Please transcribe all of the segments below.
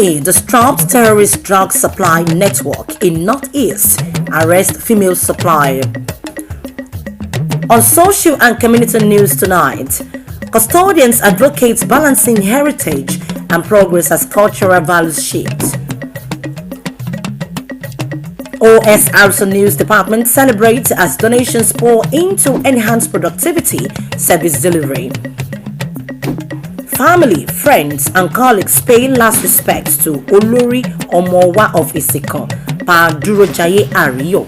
Army disrupts terrorist drug supply network in Northeast. Arrest female supplier. On social and community news tonight, custodians advocate balancing heritage and progress as cultural values shift. Osrc News Department celebrates as donations pour into enhanced productivity service delivery. Family, friends, and colleagues pay last respect to Olori Omowa of Isiko, Pa Durojaye Ario.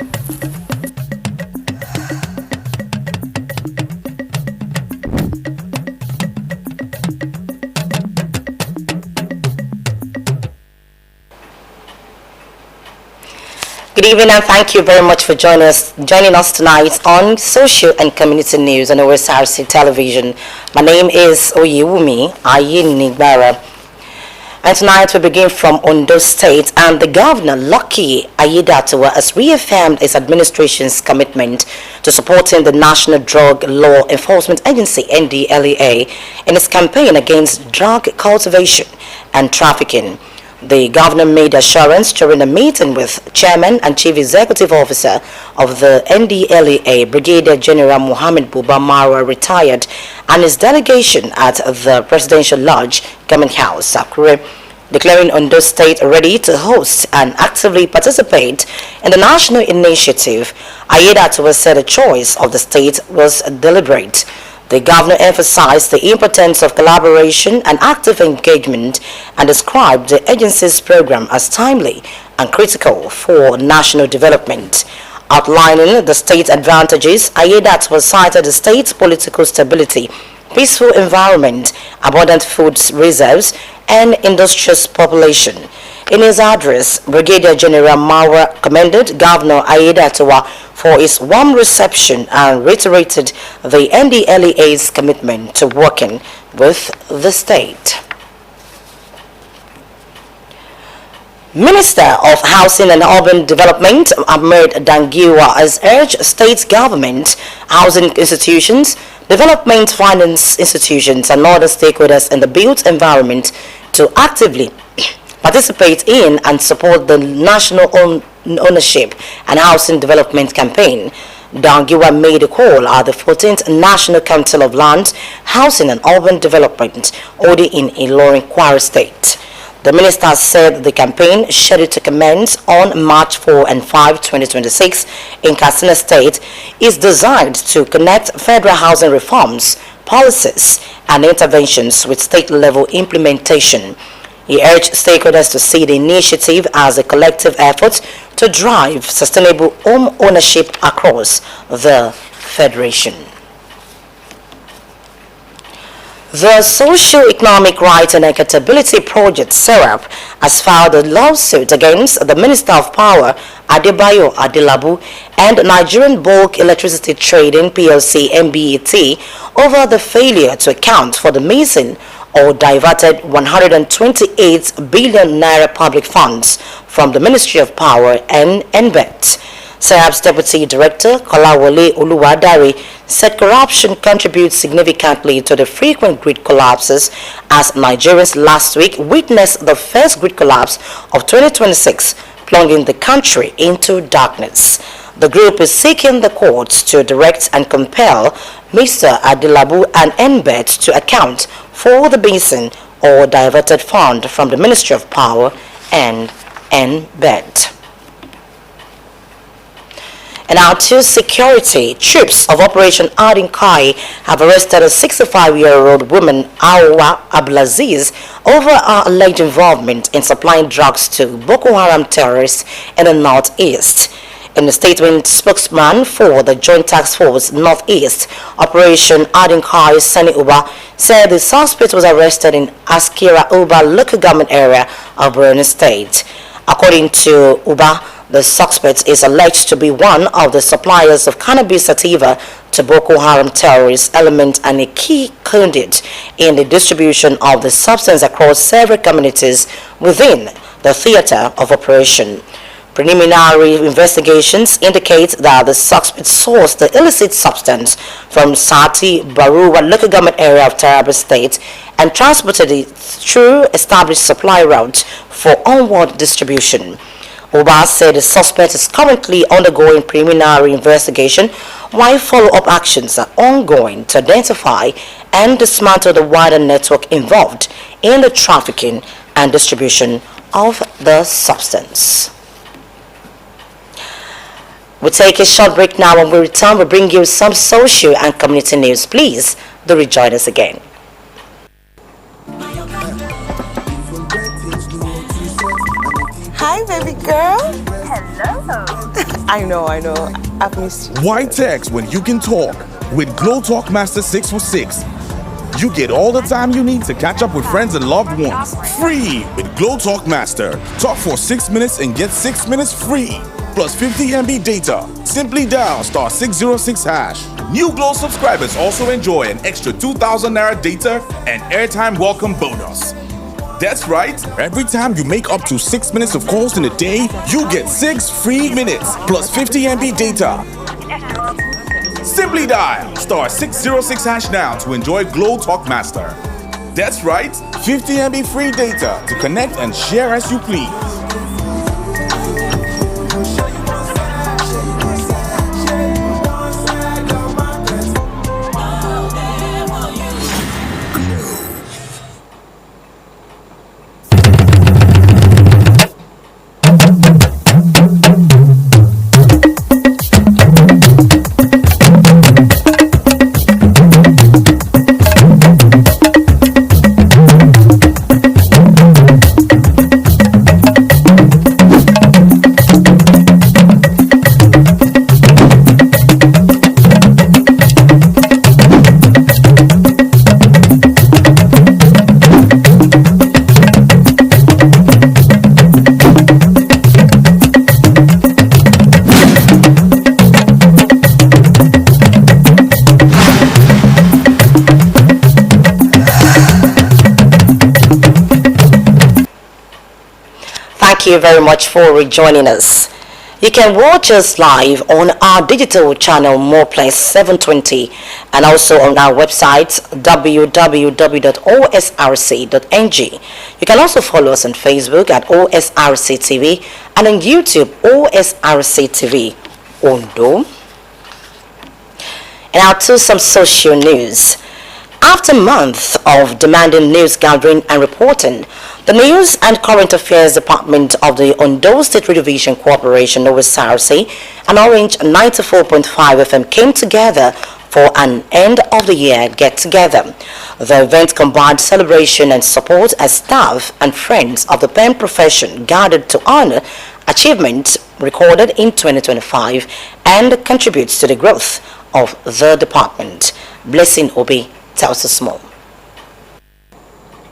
Good evening and thank you very much for joining us tonight on Social and Community News on Osrc Television. My name is Oyewumi Ayinigbara. And tonight we begin from Ondo State, and the Governor, Lucky Aiyedatiwa, has reaffirmed his administration's commitment to supporting the National Drug Law Enforcement Agency, NDLEA, in its campaign against drug cultivation and trafficking. The governor made assurance during a meeting with Chairman and Chief Executive Officer of the NDLEA, Brigadier General Mohammed Buba Marwa, retired, and his delegation at the Presidential Lodge, Government House, Akure, declaring Ondo State ready to host and actively participate in the national initiative. Aiyedatiwa said the choice of the state was deliberate. The governor emphasized the importance of collaboration and active engagement and described the agency's program as timely and critical for national development. Outlining the state's advantages, Aiyedatiwa cited the state's political stability, peaceful environment, abundant food reserves, and industrious population. In his address, Brigadier General Marwa commended Governor Aiyedatiwa for his warm reception and reiterated the NDLEA's commitment to working with the state. Minister of Housing and Urban Development, Ahmed Dangiwa, has urged state government, housing institutions, development finance institutions, and other stakeholders in the built environment to actively participate in and support the National Ownership and Housing Development Campaign. Dangiwa made a call at the 14th National Council of Land, Housing and Urban Development, holding in Ilorin, Kwara State. The minister said the campaign, scheduled to commence on March 4 and 5, 2026 in Katsina State, is designed to connect federal housing reforms, policies, and interventions with state-level implementation. He urged stakeholders to see the initiative as a collective effort to drive sustainable home ownership across the Federation. The Socio-Economic Rights and Equitability Project, SERAP, has filed a lawsuit against the Minister of Power, Adebayo Adelabu, and Nigerian Bulk Electricity Trading PLC (NBET) over the failure to account for the missing or diverted 128 billion naira public funds from the Ministry of Power and NBET. SERAP's Deputy Director, Kolawole Oluwadare, said corruption contributes significantly to the frequent grid collapses, as Nigerians last week witnessed the first grid collapse of 2026, plunging the country into darkness. The group is seeking the courts to direct and compel Mr. Adelabu and NBET to account for the missing or diverted fund from the Ministry of Power and NBET. And our two security troops of Operation Adinkai have arrested a 65-year-old woman, Awa Abdulaziz, over her alleged involvement in supplying drugs to Boko Haram terrorists in the Northeast. In a statement, spokesman for the Joint Task Force Northeast, Operation Adinkai, Sani Uba, said the suspect was arrested in Askira Uba local government area of Borno State. According to Uba, the suspect is alleged to be one of the suppliers of cannabis sativa to Boko Haram terrorist element and a key conduit in the distribution of the substance across several communities within the theater of operation. Preliminary investigations indicate that the suspect sourced the illicit substance from Sati Baruwa local government area of Taraba State and transported it through established supply routes for onward distribution. Oba said the suspect is currently undergoing preliminary investigation while follow-up actions are ongoing to identify and dismantle the wider network involved in the trafficking and distribution of the substance. We'll take a short break now. When we return, we'll bring you some social and community news. Please do rejoin us again. Hi, baby girl. Hello. I know. I've missed you. Why text when you can talk? With Glow Talk Master 6 for 6. You get all the time you need to catch up with friends and loved ones. Free with Glow Talk Master. Talk for 6 minutes and get 6 minutes free. Plus 50 MB data. Simply dial *606#. New Glow subscribers also enjoy an extra 2,000 Naira data and airtime welcome bonus. That's right, every time you make up to 6 minutes of calls in a day, you get 6 free minutes plus 50 MB data. Simply dial *606# now to enjoy Glow Talk Master. That's right, 50 MB free data to connect and share as you please. Thank you very much for rejoining us. You can watch us live on our digital channel Moreplus 720 and also on our website www.osrc.ng. You can also follow us on Facebook at OSRC TV and on YouTube OSRC TV Ondo. And now to some social news. After months of demanding news gathering and reporting, the News and Current Affairs Department of the Ondo State Radio Division Corporation, Osrc, and Orange 94.5 FM came together for an end-of-the-year get-together. The event combined celebration and support as staff and friends of the pen profession gathered to honor achievements recorded in 2025 and contributes to the growth of the department. Blessing Obi tells us more.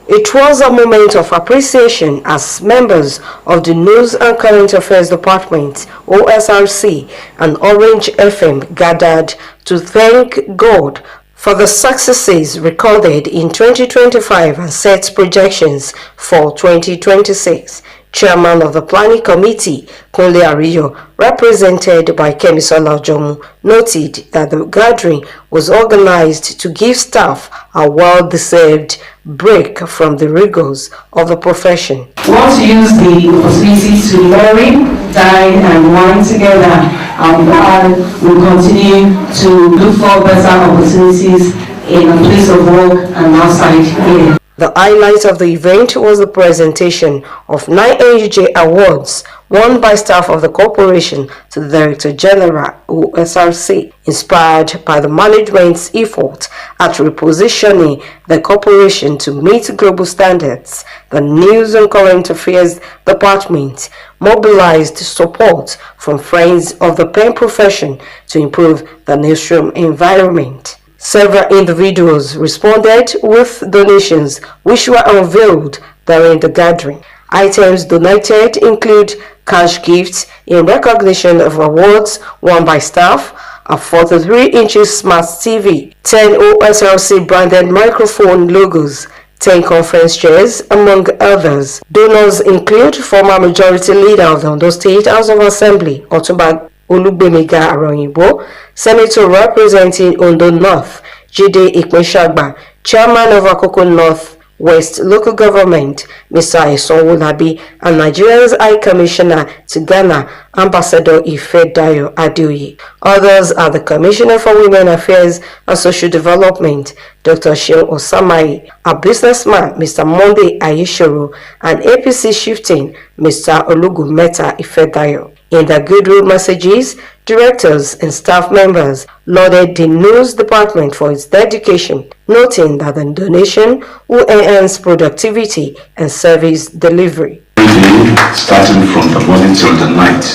It was a moment of appreciation as members of the News and Current Affairs Department, OSRC, and Orange FM gathered to thank God for the successes recorded in 2025 and set projections for 2026. Chairman of the Planning Committee, Kunle Ariyo, represented by Kemisola Ojomu, noted that the gathering was organized to give staff a well-deserved break from the rigors of the profession. We want to use the opportunity to marry, dine and wine together, and we'll continue to look for better opportunities in a place of work and outside here. The highlight of the event was the presentation of 9 NUJ awards won by staff of the corporation to the Director General OSRC, inspired by the management's effort at repositioning the corporation to meet global standards. The News and Current Affairs Department mobilized support from friends of the pen profession to improve the newsroom environment. Several individuals responded with donations which were unveiled during the gathering. Items donated include cash gifts in recognition of awards won by staff, a 43-inch smart TV, 10 OSRC branded microphone logos, 10 conference chairs, among others. Donors include former Majority Leader of the Ondo State House of Assembly, Otumba Olugbemiga Aroyinbo, Senator representing Ondo North, Jide Ikmeshagba, Chairman of Akoko North West Local Government, Mr. Esonwolabi, and Nigeria's High Commissioner to Ghana, Ambassador Ifedayo Adeoye. Others are the Commissioner for Women Affairs and Social Development, Dr. Sheon Osamai, a businessman, Mr. Monday Ayishoro, and APC shifting, Mr. Olugumeta Ifedayo. In their goodwill messages, directors and staff members lauded the news department for its dedication, noting that the donation will enhance productivity and service delivery. Every day, starting from the morning till the night,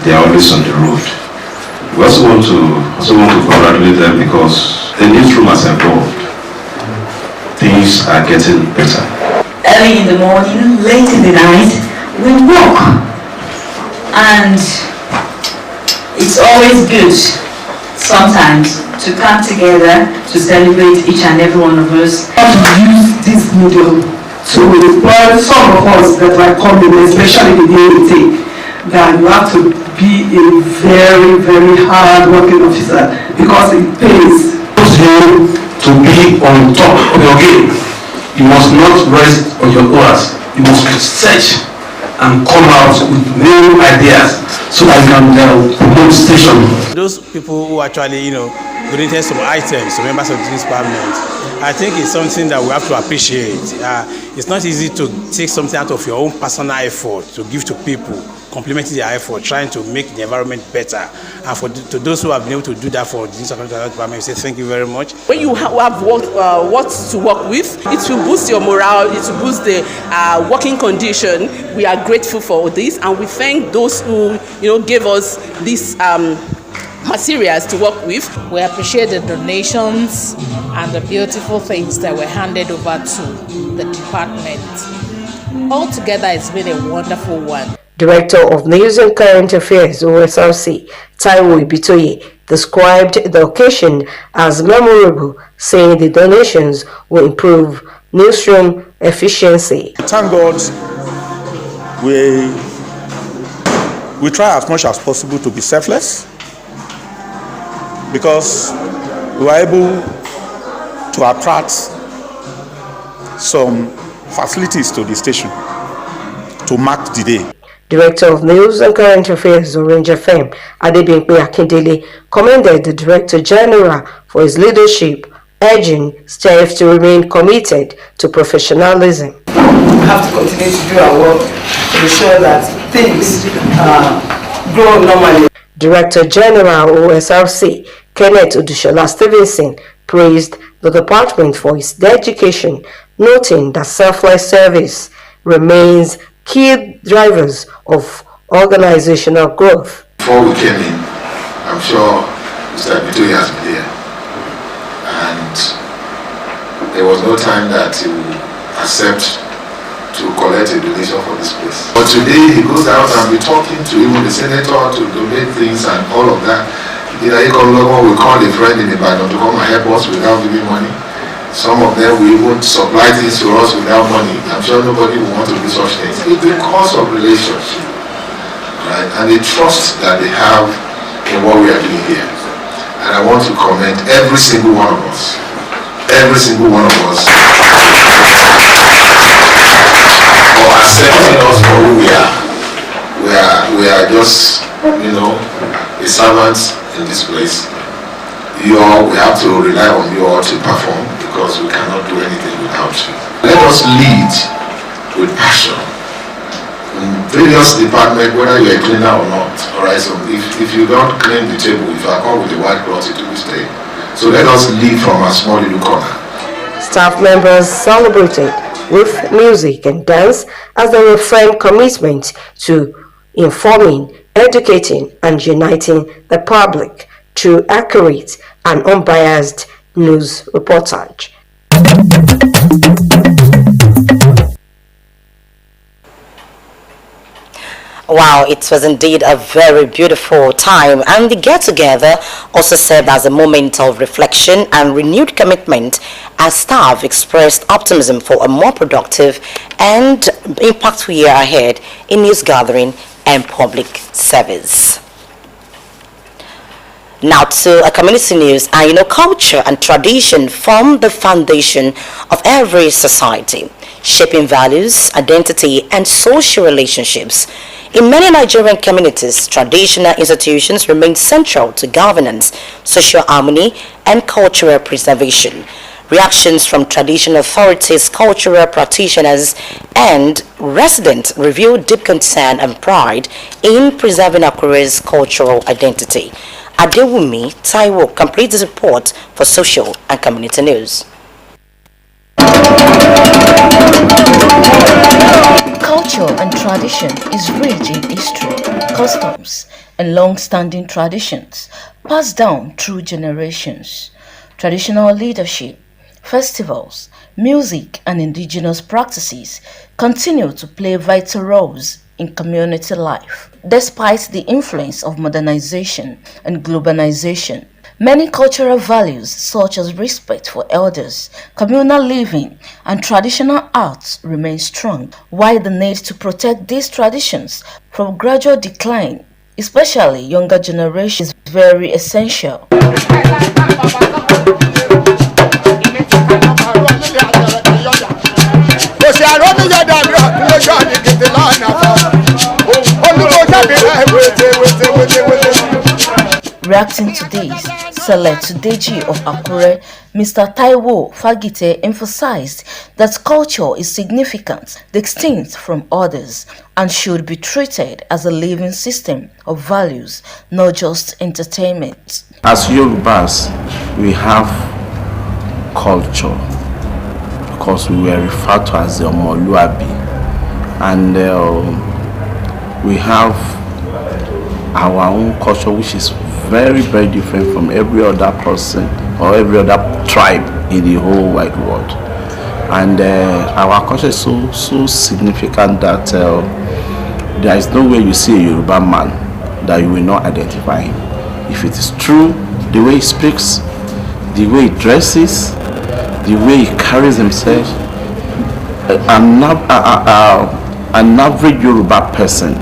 they are always on the road. We also want to congratulate them because the newsroom has evolved. Things are getting better. Early in the morning, late in the night, we walk. And it's always good sometimes to come together to celebrate each and every one of us. How to use this medium to inspire some of us that are coming, especially the DAT, that you have to be a very, very hard working officer because it pays. You to be on top of your game. You must not rest on your laurels. You must search and come out with new ideas so that you can promote station. Those people who actually, donated some items to members of this parliament, I think it's something that we have to appreciate. It's not easy to take something out of your own personal effort to give to people, complementing their effort, trying to make the environment better. And to those who have been able to do that for the department, we say thank you very much. When you have what to work with, it will boost your morale, it will boost the working condition. We are grateful for this, and we thank those who gave us these materials to work with. We appreciate the donations and the beautiful things that were handed over to the department. Altogether, it's been a wonderful one. Director of News and Current Affairs, Osrc, Taiwo Ibitoye, described the occasion as memorable, saying the donations will improve newsroom efficiency. Thank God we try as much as possible to be selfless, because we were able to attract some facilities to the station to mark the day. Director of News and Current Affairs, Orange FM, Adebimpe Akindele, commended the Director General for his leadership, urging staff to remain committed to professionalism. We have to continue to do our work to ensure that things grow normally. Director General Osrc, Kenneth Odushola Stevenson, praised the department for its dedication, noting that selfless service remains key drivers of organizational growth. Before we came in, I'm sure Mr. Bitoye has been here, and there was no time that he would accept to collect a donation for this place. But today he goes out and be talking to even the senator to donate things and all of that. We call a friend in Ibadan to come and help us without giving money. Some of them will even supply things to us without money. I'm sure nobody will want to do such things. It's because of relationship, right? And the trust that they have in what we are doing here. And I want to commend every single one of us. Every single one of us for accepting us for who we are. We are just, a servants in this place. We have to rely on you all to perform, because we cannot do anything without you. Let us lead with passion in various departments, whether you're a cleaner or not. Alright, so if you don't clean the table, if you are caught with the white cloth, it will be stained. So let us lead from a small little corner. Staff members celebrated with music and dance as they refrained commitment to informing, educating, and uniting the public through accurate and unbiased news reportage. Wow, it was indeed a very beautiful time, and the get-together also served as a moment of reflection and renewed commitment as staff expressed optimism for a more productive and impactful year ahead in news gathering and public service. Now to a community news, and culture and tradition form the foundation of every society, shaping values, identity, and social relationships. In many Nigerian communities, traditional institutions remain central to governance, social harmony, and cultural preservation. Reactions from traditional authorities, cultural practitioners, and residents reveal deep concern and pride in preserving Akure's cultural identity. Adewumi Taiwo completes this report for Social and Community News. Culture and tradition is rich in history, customs, and long-standing traditions passed down through generations. Traditional leadership, festivals, music, and indigenous practices continue to play vital roles in community life. Despite the influence of modernization and globalization, many cultural values such as respect for elders, communal living, and traditional arts remain strong, while the need to protect these traditions from gradual decline, especially younger generations, is very essential. Reacting to this, Select Deji of Akure, Mr. Taiwo Fagite emphasized that culture is significant, distinct from others, and should be treated as a living system of values, not just entertainment. As Yorubas, we have culture because we were referred to as the Omoluabi, and we have our own culture, which is very, very different from every other person or every other tribe in the whole wide world. And our culture is so significant that there is no way you see a Yoruba man that you will not identify him. If it is true, the way he speaks, the way he dresses, the way he carries himself, an average Yoruba person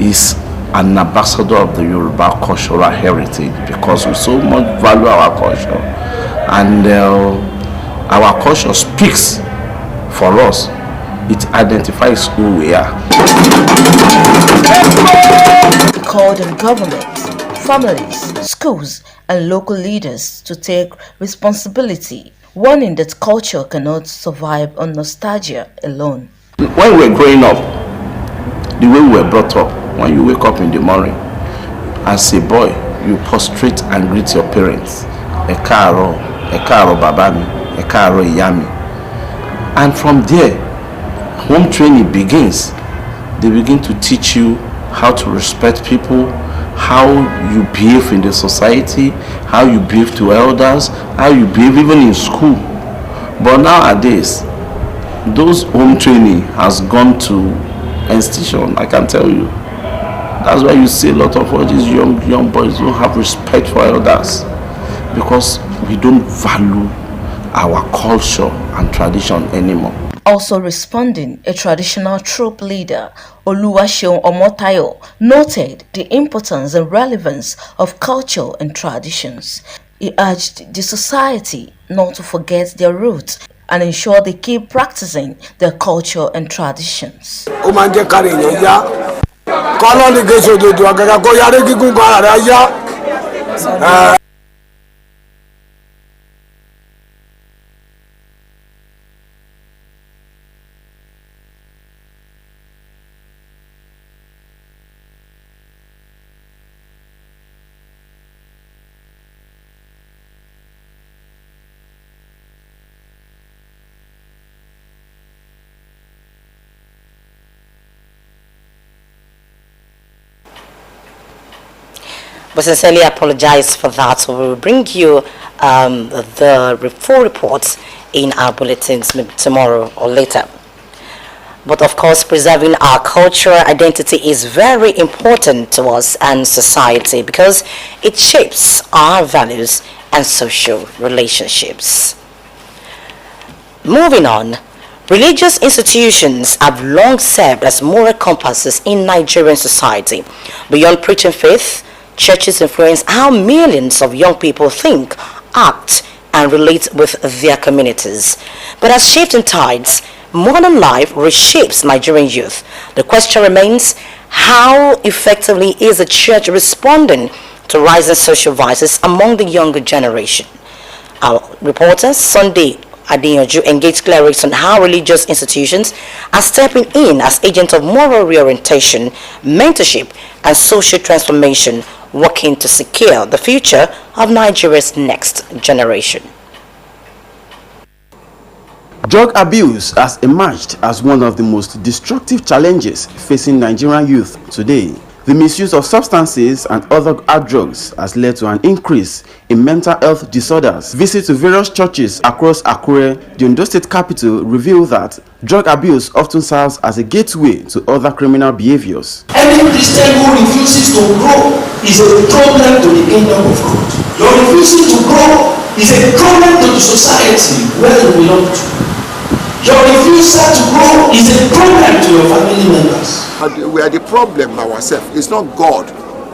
is an ambassador of the Yoruba cultural heritage, because we so much value our culture, and our culture speaks for us. It identifies who we are. He called on government, families, schools, and local leaders to take responsibility, warning that culture cannot survive on nostalgia alone. When we were growing up, the way we were brought up, when you wake up in the morning, as a boy, you prostrate and greet your parents. Ekaro babami, ekaro iyami. And from there, home training begins. They begin to teach you how to respect people, how you behave in the society, how you behave to elders, how you behave even in school. But nowadays, those home training has gone to institution, I can tell you. That's why you see a lot of all these young boys don't have respect for elders, because we don't value our culture and tradition anymore. Also responding, a traditional troop leader, Oluwaseun Omotayo, noted the importance and relevance of culture and traditions. He urged the society not to forget their roots and ensure they keep practicing their culture and traditions. We sincerely apologize for that. We will bring you the full reports in our bulletins maybe tomorrow or later. But of course, preserving our cultural identity is very important to us and society, because it shapes our values and social relationships. Moving on, religious institutions have long served as moral compasses in Nigerian society. Beyond preaching faith, Churches influence how millions of young people think, act, and relate with their communities. But as shifting tides, modern life reshapes Nigerian youth. The question remains, how effectively is the church responding to rising social vices among the younger generation? Our reporter, Sunday Adeyanju, engaged clerics on how religious institutions are stepping in as agents of moral reorientation, mentorship, and social transformation, working to secure the future of Nigeria's next generation. Drug abuse has emerged as one of the most destructive challenges facing Nigerian youth today. The misuse of substances and other hard drugs has led to an increase in mental health disorders. Visits to various churches across Akure, the Ondo State capital, reveal that drug abuse often serves as a gateway to other criminal behaviors. Any Christian who refuses to grow is a problem to the kingdom of God. Your refusing to grow is a problem to the society where you belong to. Your refusal to grow is a problem to your family members. We are the problem ourselves. It's not God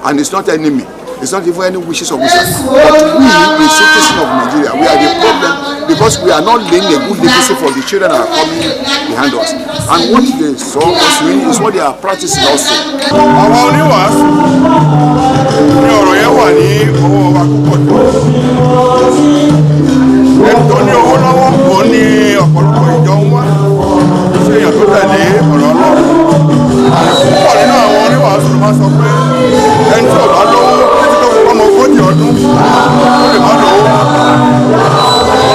and it's not enemy. It's not even any wishes of wishes. But we, the citizens of Nigeria, we are the problem because we are not laying a good legacy for the children that are coming behind us. And what they saw us doing is what they are practicing also. Àwọn oníwàásù ní ọ̀rọ̀ yẹn wà ní ọwọ́ wa púpọ̀ jù. Ẹni tó ní owó lọ́wọ́ kò ní ọ̀pọ̀lọpọ̀ ìjọ ń wá. Ṣé èèyàn tó tẹ̀lé ọ̀rọ̀ Ọlọ́run? Púpọ̀ nínú àwọn oníwàásù ló máa sọ pé ẹni tí ò bá lọ́wọ́ títí tó fi ọmọ 40 ọdún ó lè má lọ́wọ́.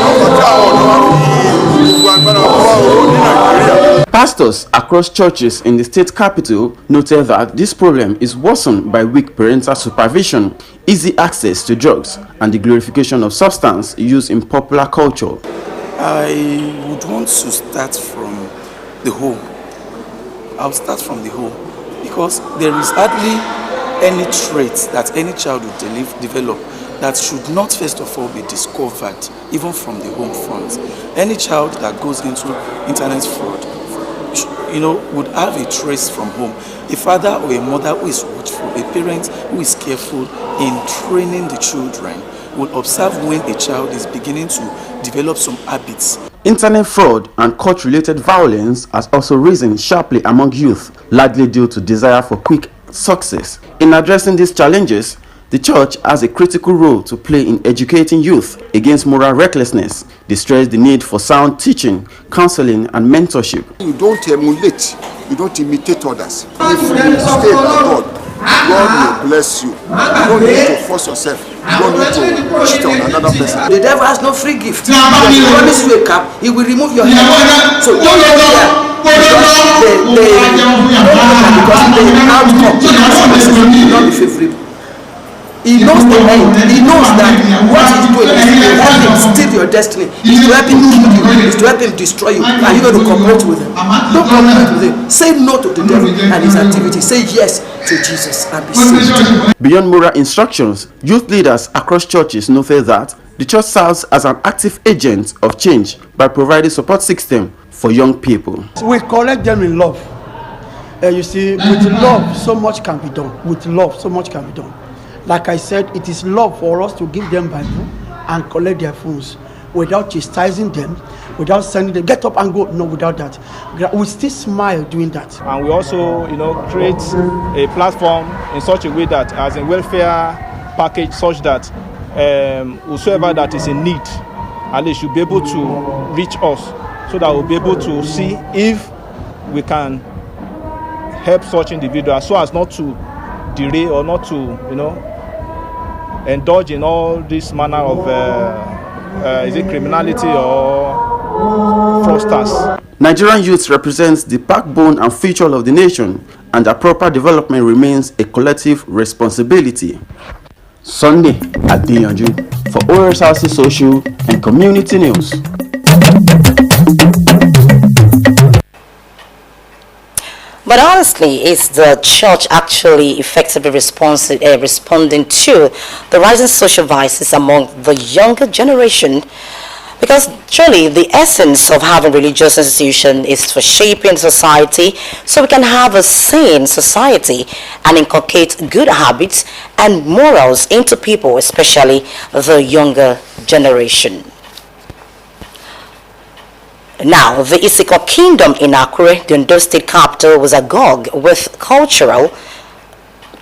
Ọlọ́pàá tí àwọn ọ̀dọ́ máa fi gbogbo agbára wá owó ní Nàìjíríà. Pastors across churches in the state capital noted that this problem is worsened by weak parental supervision, easy access to drugs, and the glorification of substance used in popular culture. I would want to start from the home. I'll start from the home because there is hardly any trait that any child would develop that should not first of all be discovered even from the home front. Any child that goes into internet fraud, would have a trace from home. A father or a mother who is watchful, a parent who is careful in training the children will observe when a child is beginning to develop some habits. Internet fraud and court-related violence has also risen sharply among youth, largely due to desire for quick success. In addressing these challenges, the church has a critical role to play in educating youth against moral recklessness. They stress the need for sound teaching, counseling, and mentorship. You don't emulate, you don't imitate others. If you stay with God, God will bless you. You don't need to force yourself. You don't need to cheat on another person. The devil has no free gift. If he promises you a cap, he will remove your hair. So don't go there because the outcome will not be favorable. He knows the end. He knows that what he's doing is to help him steal your destiny. Is to help him kill you. Is to help him destroy you. Are you going to cooperate with him? Don't cooperate with him. Say no to the devil and his activity. Say yes to Jesus and be saved. Beyond moral instructions, youth leaders across churches noted that the church serves as an active agent of change by providing support system for young people. We collect them in love. You see, with love, so much can be done. With love, so much can be done. Like I said, it is love for us to give them Bible and collect their phones without chastising them, without sending them, get up and go. No, without that. We still smile doing that. And we also, create a platform in such a way that as a welfare package such that whosoever that is in need, at least should be able to reach us so that we'll be able to see if we can help such individuals so as not to derail or not to, indulge in all this manner of criminality or fraudsters. Nigerian youth represents the backbone and future of the nation, and their proper development remains a collective responsibility. Sunday Adeyanju for Osrc Social and Community News. But honestly, is the church actually effectively responding to the rising social vices among the younger generation? Because truly, the essence of having religious institution is for shaping society so we can have a sane society and inculcate good habits and morals into people, especially the younger generation. Now, the Isiko Kingdom in Akure, the Ondo State capital, was agog with cultural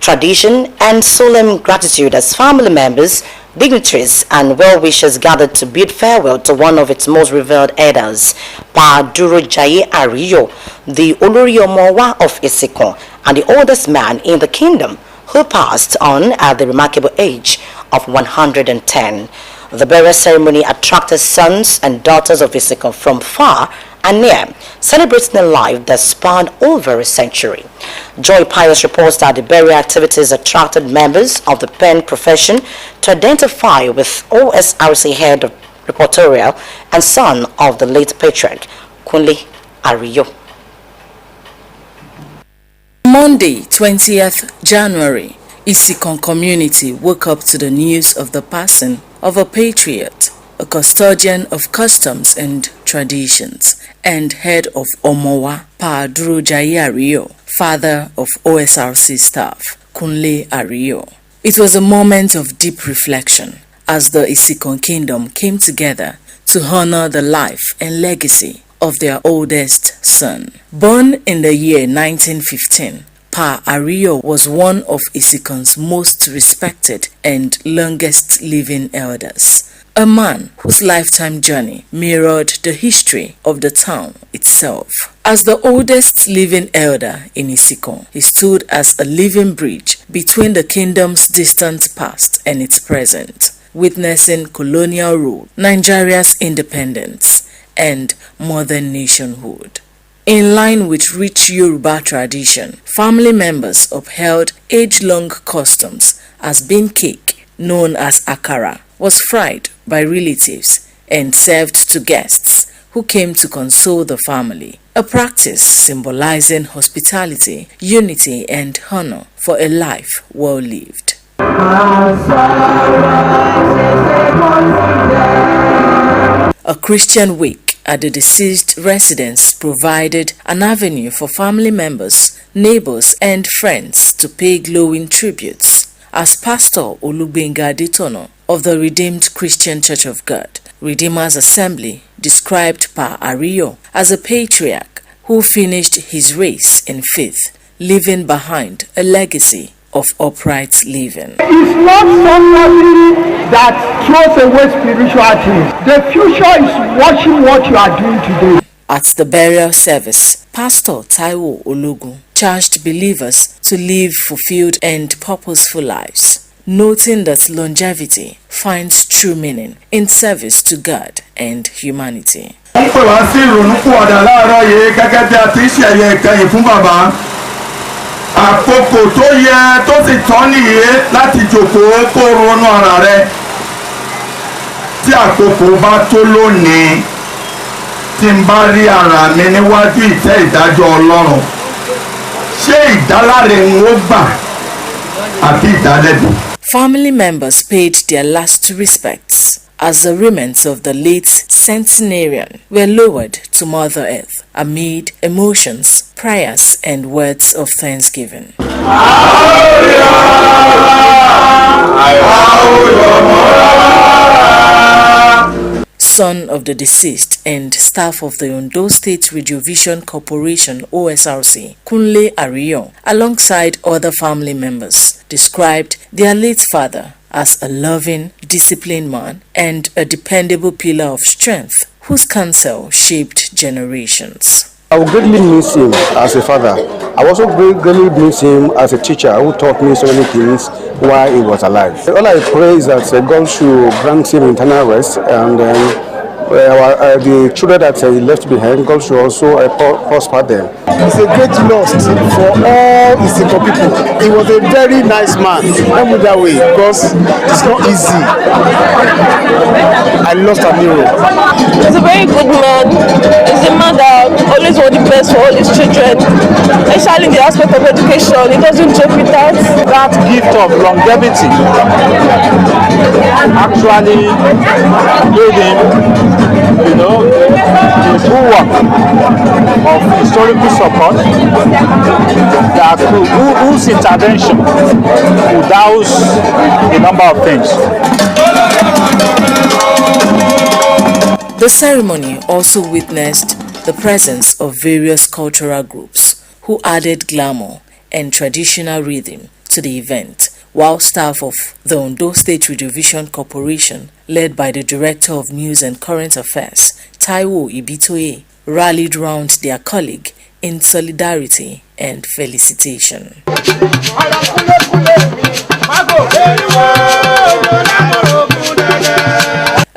tradition and solemn gratitude as family members, dignitaries, and well-wishers gathered to bid farewell to one of its most revered elders, Pa Duro Jaye Ariyo, the Olori Omowa of Isiko, and the oldest man in the kingdom, who passed on at the remarkable age of 110. The burial ceremony attracted sons and daughters of Isiko from far and near, celebrating a life that spanned over a century. Joy Pius reports that the burial activities attracted members of the pen profession to identify with OSRC head of reportorial and son of the late patriarch, Kunle Ariyo. Monday, 20th January, Isikon community woke up to the news of the passing of a patriot, a custodian of customs and traditions, and head of Omowa, Pa Duro Jaye Ariyo, father of OSRC staff, Kunle Ariyo. It was a moment of deep reflection as the Isikon kingdom came together to honor the life and legacy of their oldest son. Born in the year 1915, Pa Ariyo was one of Isikon's most respected and longest living elders. A man whose lifetime journey mirrored the history of the town itself. As the oldest living elder in Isiko, he stood as a living bridge between the kingdom's distant past and its present, witnessing colonial rule, Nigeria's independence, and modern nationhood. In line with rich Yoruba tradition, family members upheld age-long customs as bean cake, known as akara, was fried by relatives and served to guests who came to console the family, a practice symbolizing hospitality, unity, and honor for a life well lived. A Christian wake at the deceased residence provided an avenue for family members, neighbors, and friends to pay glowing tributes. As Pastor Olubenga Adetono of the Redeemed Christian Church of God, Redeemers Assembly, described Pa Ariyo as a patriarch who finished his race in faith, leaving behind a legacy of upright living. It's not somebody that throws away spiritual things. The future is watching what you are doing today. At the burial service, Pastor Taiwo Ologun charged believers to live fulfilled and purposeful lives, noting that longevity finds true meaning in service to God and humanity. Àkókò tó yẹ tó sì tán nìyẹn láti jókòó kó ronú ara rẹ. Tí àkókò bá tó lónìí, tí n bá rí ara mi níwájú ìtẹ́ ìdájọ́ Ọlọ́run, ṣé ìdáláre ń ó gbà àbí ìdálẹ́bi? Family members paid their last respects as the remains of the late centenarian were lowered to Mother Earth amid emotions, prayers, and words of thanksgiving. Son of the deceased and staff of the Ondo State Radiovision Corporation OSRC, Kunle Ariyo, alongside other family members, described their late father as a loving, disciplined man and a dependable pillar of strength whose counsel shaped generations. I will greatly miss him as a father. I also greatly miss him as a teacher who taught me so many things while he was alive. All I pray is that God should grant him eternal rest, and the children that he left behind, God should also prosper them. It's a great loss for all Isiko people. He was a very nice man. Let me that way, because it's not easy. I lost a hero. He's a very good man. He's a man that always wants the best for all his children, especially in the aspect of education. He doesn't joke with that. That gift of longevity actually gave him, the full work of historical support that whose intervention would douse a number of things. The ceremony also witnessed the presence of various cultural groups who added glamour and traditional rhythm to the event, while staff of the Ondo State Radio Vision Corporation, led by the Director of News and Current Affairs, Taiwo Ibitoye, rallied round their colleague in solidarity and felicitation.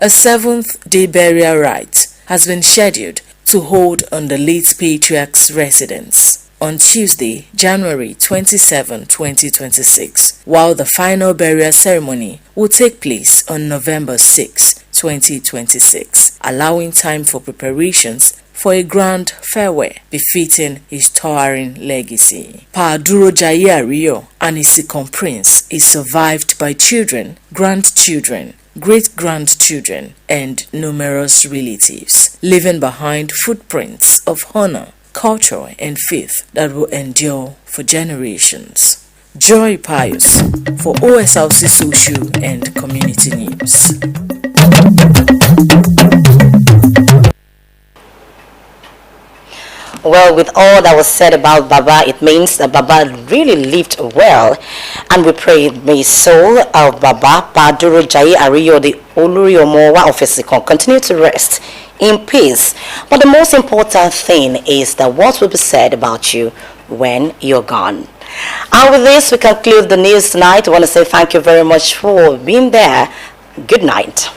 A seventh-day burial rite has been scheduled to hold on the late patriarch's residence on Tuesday, January 27, 2026, while the final burial ceremony will take place on November 6, 2026, allowing time for preparations for a grand farewell befitting his towering legacy. Pa Duro Jaye Ariyo, an Isikon prince, is survived by children, grandchildren, great-grandchildren, and numerous relatives, leaving behind footprints of honor, culture, and faith that will endure for generations. Joy Pius for OSRC Social and Community News. Well, with all that was said about Baba, it means that Baba really lived well. And we pray, may soul of Baba, Paduro Jaye Ariyo, the Oluri Omowa of Isikon, continue to rest in peace. But the most important thing is that what will be said about you when you're gone. And with this, we conclude the news tonight. I want to say thank you very much for being there. Good night.